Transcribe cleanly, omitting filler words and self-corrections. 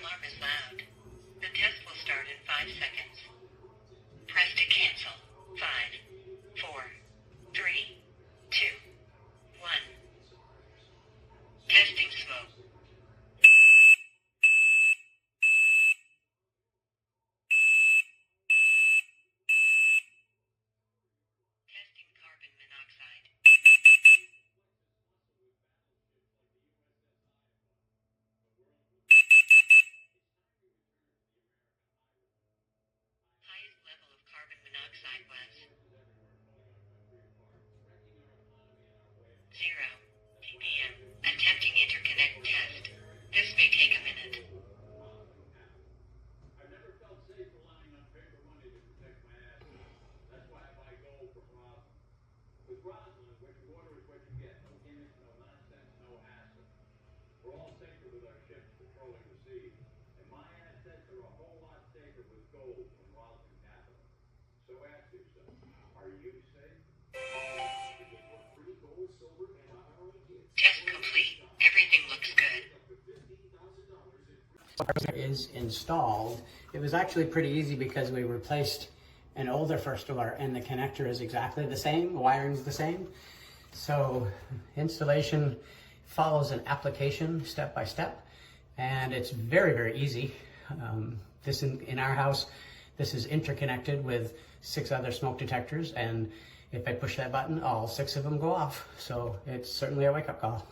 Alarm is loud. The test will start in 5 seconds. Press to cancel. 5, 4, 3, 2, 1. Testing smoke. Testing carbon monoxide. Highest level of carbon monoxide was 0 ppm. Attempting interconnect test. This may take a minute. I've never felt safe relying on paper money to protect my assets. That's why I buy gold from Roslyn. With Roslyn, what you order is what you get. No gimmicks, no nonsense, no hassle. We're all safer with our ships patrolling the seas. And my assets are a whole lot safer with gold from Roslyn Capital. So ask yourself, are you safe? Test complete. Everything looks good. Is installed. It was actually pretty easy because we replaced an older first door and the connector is exactly the same, the wiring's the same. So installation follows an application step by step, and it's very, very easy. This in our house, this is interconnected with 6 other smoke detectors, and if I push that button, all 6 of them go off. So it's certainly a wake-up call.